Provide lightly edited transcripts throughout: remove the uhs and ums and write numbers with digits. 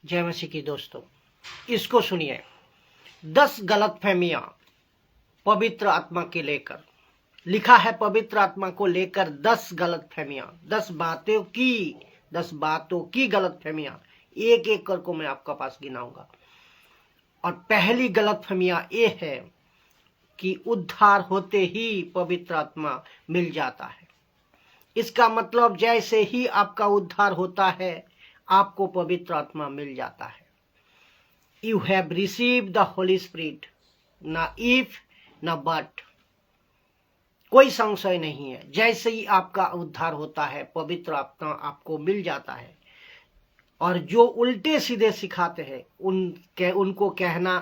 जय मसीह की दोस्तों, इसको सुनिए। 10 गलतफहमियां पवित्र आत्मा के लेकर लिखा है। पवित्र आत्मा को लेकर 10 गलतफहमियां, 10 बातों की गलतफहमियां एक एक करके मैं आपका पास गिनाऊंगा। और पहली गलतफहमियां ये है कि उद्धार होते ही पवित्र आत्मा मिल जाता है। इसका मतलब जैसे ही आपका उद्धार होता है आपको पवित्र आत्मा मिल जाता है। You have receive the Holi spirit, ना इफ ना बट, कोई संशय नहीं है। जैसे ही आपका उद्धार होता है पवित्र आत्मा आपको मिल जाता है। और जो उल्टे सीधे सिखाते हैं उनको कहना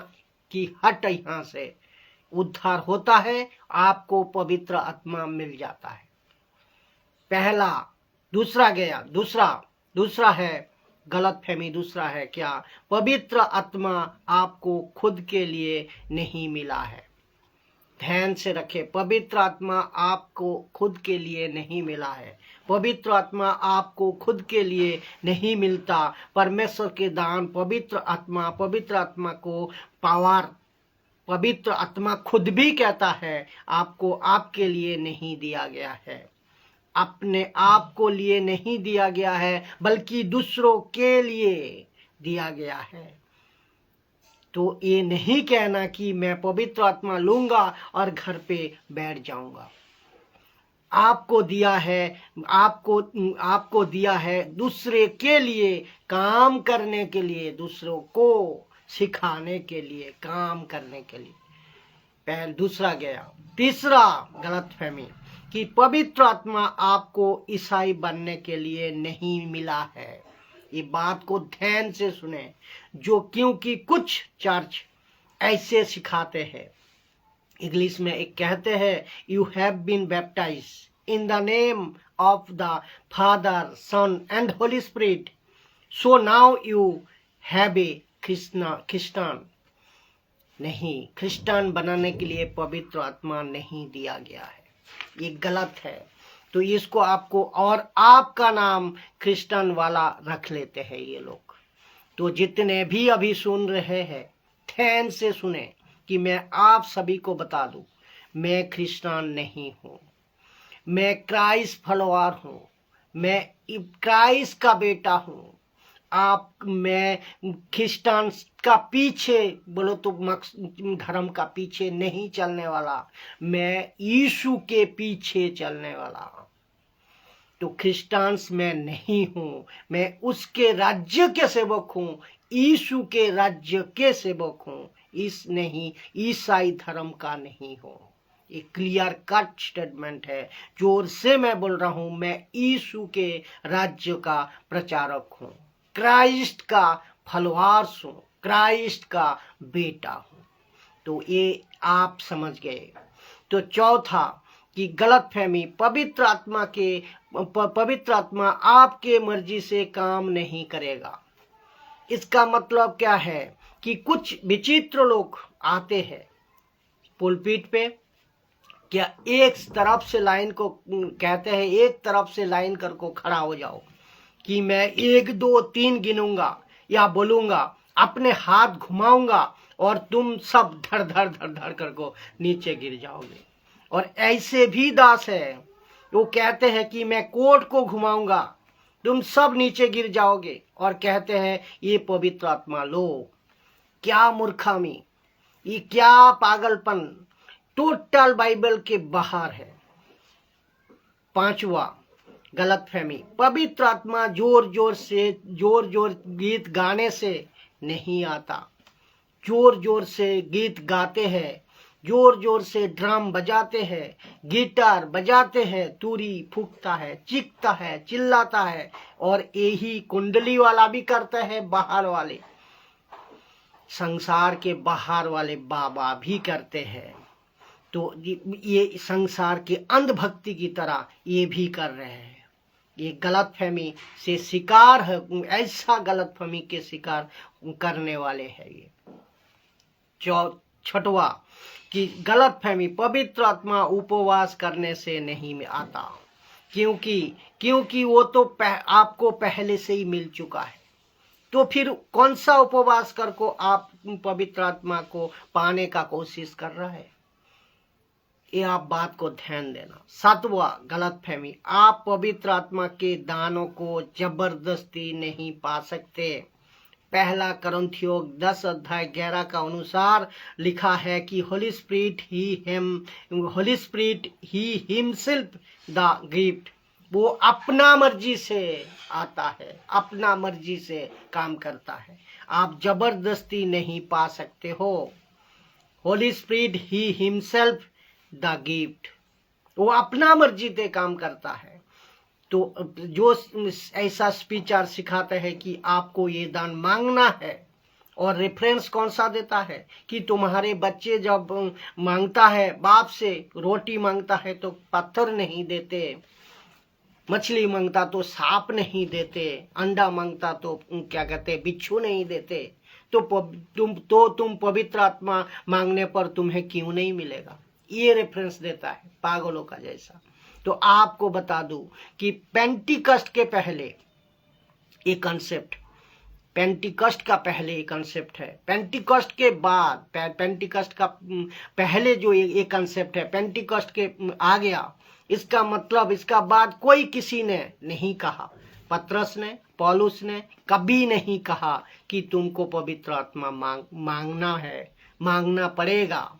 कि हट यहाँ से, उद्धार होता है आपको पवित्र आत्मा मिल जाता है। पहला। दूसरा है गलतफहमी। दूसरा है क्या? पवित्र आत्मा आपको खुद के लिए नहीं मिला है। ध्यान से रखें, पवित्र आत्मा आपको खुद के लिए नहीं मिला है। पवित्र आत्मा आपको खुद के लिए नहीं मिलता। परमेश्वर के दान पवित्र आत्मा को पावर पवित्र आत्मा खुद भी कहता है आपको आपके लिए नहीं दिया गया है, अपने आप को लिए नहीं दिया गया है, बल्कि दूसरों के लिए दिया गया है। तो ये नहीं कहना कि मैं पवित्र आत्मा लूंगा और घर पे बैठ जाऊंगा। आपको दिया है दूसरे के लिए काम करने के लिए, दूसरों को सिखाने के लिए, काम करने के लिए। दूसरा गया। तीसरा गलतफहमी कि पवित्र आत्मा आपको ईसाई बनने के लिए नहीं मिला है। ये बात को ध्यान से सुने, क्योंकि कुछ चर्च ऐसे सिखाते हैं। इंग्लिश में एक कहते हैं, you have been baptized in the name of the Father, Son and Holy Spirit, so now you have a Christian. नहीं, क्रिस्टियन बनाने के लिए पवित्र आत्मा नहीं दिया गया है। ये गलत है। तो इसको आपको और आपका नाम क्रिस्टियन वाला रख लेते हैं ये लोग। तो जितने भी अभी सुन रहे हैं ध्यान से सुने कि मैं आप सभी को बता दूं, मैं क्रिस्टियन नहीं हूं, मैं क्राइस्ट फॉलोअर हूं, मैं क्राइस्ट का बेटा हूं। मैं क्रिस्टियन का पीछे बोलो तो धर्म का पीछे नहीं चलने वाला, मैं यीशु के पीछे चलने वाला। तो क्रिस्टियंस मैं नहीं हूं, मैं उसके राज्य के सेवक हूं, यीशु के राज्य के सेवक हूं, ईसाई धर्म का नहीं हूं। ये क्लियर कट स्टेटमेंट है। जोर से मैं बोल रहा हूं, मैं यीशु के राज्य का प्रचारक हूं, क्राइस्ट का फॉलोअर हूं, क्राइस्ट का बेटा हूं। तो ये आप समझ गए। तो चौथा कि गलतफहमी, पवित्र आत्मा आपके मर्जी से काम नहीं करेगा। इसका मतलब क्या है कि कुछ विचित्र लोग आते हैं पुलपिट पे, क्या एक तरफ से लाइन को कहते हैं, एक तरफ से लाइन करके खड़ा हो जाओ कि मैं 1 2 3 गिनूंगा या बोलूंगा, अपने हाथ घुमाऊंगा और तुम सब धड़ धड़ करके नीचे गिर जाओगे। और ऐसे भी दास है, वो कहते हैं कि मैं कोर्ट को घुमाऊंगा, तुम सब नीचे गिर जाओगे, और कहते हैं ये पवित्र आत्मा लो। क्या मूर्खामी, ये क्या पागलपन, टोटल बाइबल के बाहर है। पांचवा गलतफहमी, पवित्र आत्मा जोर जोर गीत गाने से नहीं आता। जोर से गीत गाते हैं, जोर से ड्रम बजाते हैं, गिटार बजाते हैं, तुरी फूकता है, चीखता है, चिल्लाता है, और यही कुंडली वाला भी करते हैं, बाहर वाले, संसार के बाहर वाले बाबा भी करते हैं। तो ये संसार के अंधभक्ति की तरह ये भी कर रहे हैं। ये गलतफहमी से शिकार है, ऐसा गलतफहमी के शिकार करने वाले हैं ये। छठवा कि गलतफहमी, पवित्र आत्मा उपवास करने से नहीं आता, क्योंकि वो तो आपको पहले से ही मिल चुका है। तो फिर कौन सा उपवास कर को आप पवित्र आत्मा को पाने का कोशिश कर रहा है? ये आप बात को ध्यान देना। 7वां गलतफहमी, आप पवित्र आत्मा के दानों को जबरदस्ती नहीं पा सकते। पहला कुरिन्थियों 10:11 का अनुसार लिखा है कि Holi spirit he himself the gift, वो अपना मर्जी से आता है, अपना मर्जी से काम करता है, आप जबरदस्ती नहीं पा सकते हो। Holi spirit he himself the gift, वो अपना मर्जी से काम करता है। तो जो ऐसा स्पीचर सिखाता है कि आपको ये दान मांगना है, और रेफरेंस कौन सा देता है कि तुम्हारे बच्चे जब मांगता है, बाप से रोटी मांगता है तो पत्थर नहीं देते, मछली मांगता तो सांप नहीं देते, अंडा मांगता तो क्या कहते बिच्छू नहीं देते, तो तुम पवित्र आत्मा मांगने पर तुम्हें क्यों नहीं मिलेगा? ये रेफरेंस देता है पागलों का जैसा। तो आपको बता दूं कि पेंटिकस्ट के पहले ये कंसेप्ट, पेंटिकस्ट का पहले ये कंसेप्ट है, पेंटिकस्ट के बाद, पेंटिकस्ट का पहले जो ये कंसेप्ट है, पेंटिकस्ट के आ गया, इसका मतलब इसका बाद कोई किसी ने नहीं कहा, पतरस ने, पौलुस ने कभी नहीं कहा कि तुमको पवित्र आत्मा मांगना है, मांगना पड़ेगा,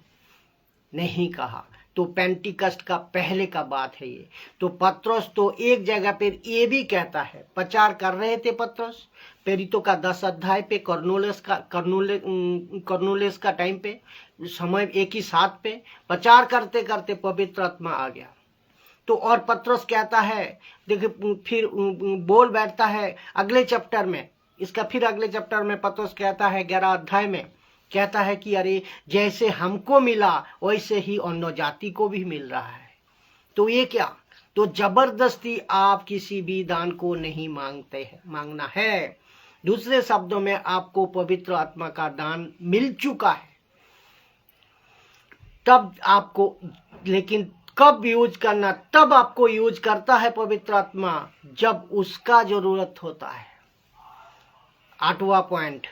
नहीं कहा। तो पेंटिकस्ट का पहले का बात है ये। तो पतरस तो एक जगह पे ये भी कहता है, प्रचार कर रहे थे पतरस प्रेरितों का 10 अध्याय पे, कर्नुलेस का टाइम पे, समय एक ही साथ पे प्रचार करते करते पवित्र आत्मा आ गया। तो और पतरस कहता है, देखिए फिर बोल बैठता है अगले चैप्टर में, इसका फिर अगले चैप्टर में पतरस कहता है 11 अध्याय में, कहता है कि अरे जैसे हमको मिला वैसे ही अन्य जाति को भी मिल रहा है। तो ये क्या? तो जबरदस्ती आप किसी भी दान को नहीं मांगते हैं, मांगना है। दूसरे शब्दों में आपको पवित्र आत्मा का दान मिल चुका है, तब आपको, लेकिन कब यूज करना? तब आपको यूज करता है पवित्र आत्मा जब उसका जरूरत होता है। 8वां पॉइंट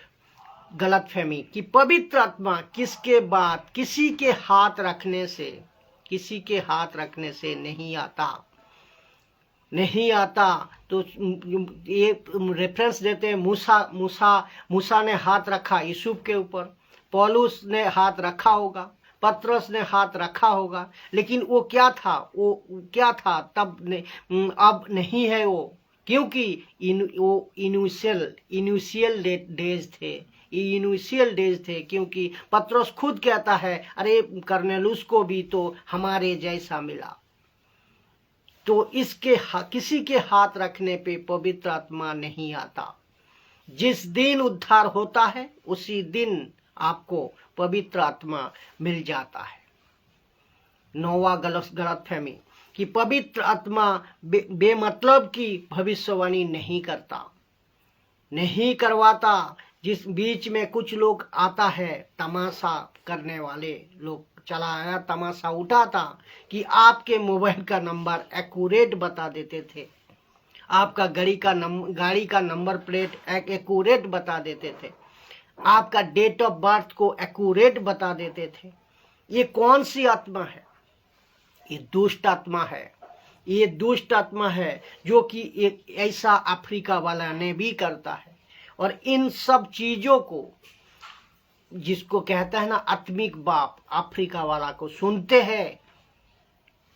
गलतफहमी कि पवित्र आत्मा किसके बाद किसी के हाथ रखने से नहीं आता। तो ये रेफरेंस देते हैं, मूसा ने हाथ रखा यूसुफ के ऊपर, पौलुस ने हाथ रखा होगा, पतरस ने हाथ रखा होगा, लेकिन वो क्या था तब ने, अब नहीं है वो, क्योंकि वो इनिशियल डेज थे, क्योंकि पतरस खुद कहता है अरे कर्नेलुस को भी तो हमारे जैसा मिला। तो किसी के हाथ रखने पे पवित्र आत्मा नहीं आता। जिस दिन उद्धार होता है उसी दिन आपको पवित्र आत्मा मिल जाता है। 9वां गलतफहमी कि पवित्र आत्मा बेमतलब की भविष्यवाणी नहीं करवाता। जिस बीच में कुछ लोग आता है, तमाशा करने वाले लोग चला आया, तमाशा उठाता कि आपके मोबाइल का नंबर एक्यूरेट बता देते थे, आपका गाड़ी का नंबर प्लेट एक्यूरेट बता देते थे, आपका डेट ऑफ बर्थ को एक्यूरेट बता देते थे। ये कौन सी आत्मा है? ये दुष्ट आत्मा है। ये दुष्ट आत्मा है जो कि एक ऐसा अफ्रीका वाला ने भी करता है। और इन सब चीजों को, जिसको कहता है ना आत्मिक बाप, अफ्रीका वाला को सुनते हैं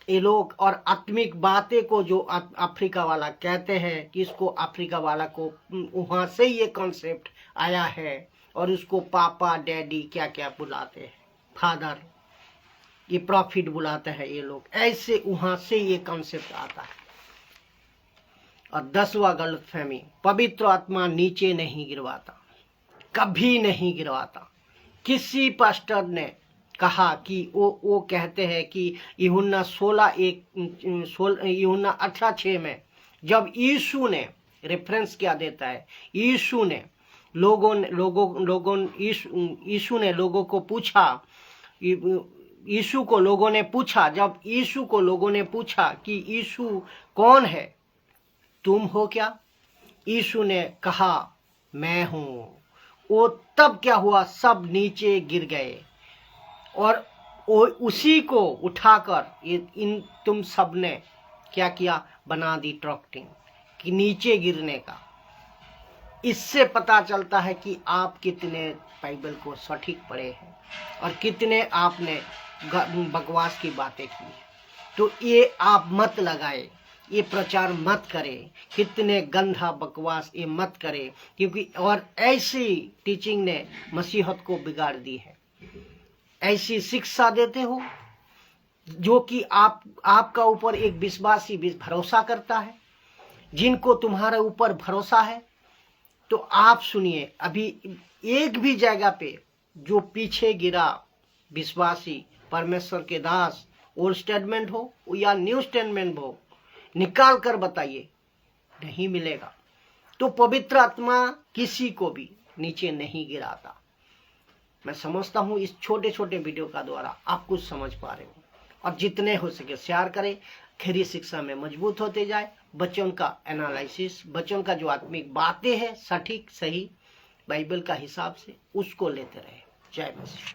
ये लोग, और आत्मिक बातें को जो अफ्रीका वाला कहते हैं कि इसको, अफ्रीका वाला को वहां से ये कॉन्सेप्ट आया है, और उसको पापा डैडी क्या क्या बुलाते हैं, फादर, ये प्रॉफिट बुलाते हैं ये लोग, ऐसे वहां से ये कॉन्सेप्ट आता है। और 10वां गलतफहमी, पवित्र आत्मा नीचे नहीं गिरवाता, कभी नहीं गिरवाता। किसी पास्टर ने कहा कि वो कहते हैं कि यूहन्ना 18:6 में जब यीशु ने, रेफरेंस क्या देता है, यीशु ने लोगों को पूछा, यीशु को लोगों ने पूछा, जब यीशु को लोगों ने पूछा कि यीशु कौन है, तुम हो क्या? यीशु ने कहा मैं हूँ। वो तब क्या हुआ, सब नीचे गिर गए और वो उसी को उठाकर इन तुम सब ने क्या किया, बना दी ट्रॉक्टिंग कि नीचे गिरने का। इससे पता चलता है कि आप कितने बाइबल को सटीक पढ़े हैं और कितने आपने बकवास की बातें की। तो ये आप मत लगाए, ये प्रचार मत करें, कितने गंदा बकवास ये मत करें, क्योंकि और ऐसी टीचिंग ने मसीहत को बिगाड़ दी है। ऐसी शिक्षा देते हो जो कि आपका ऊपर एक विश्वासी भरोसा करता है, जिनको तुम्हारे ऊपर भरोसा है। तो आप सुनिए, अभी एक भी जगह पे जो पीछे गिरा विश्वासी परमेश्वर के दास, ओल्ड स्टेटमेंट हो या न्यू स्टेटमेंट हो, निकाल कर बताइए, नहीं मिलेगा। तो पवित्र आत्मा किसी को भी नीचे नहीं गिराता। मैं समझता हूं इस छोटे छोटे वीडियो का द्वारा आप कुछ समझ पा रहे हो, और जितने हो सके शेयर करें। खरी शिक्षा में मजबूत होते जाए, बच्चों का एनालिसिस, बच्चों का जो आत्मिक बातें हैं सटीक सही बाइबल का हिसाब से, उसको लेते रहे। जय मसीह।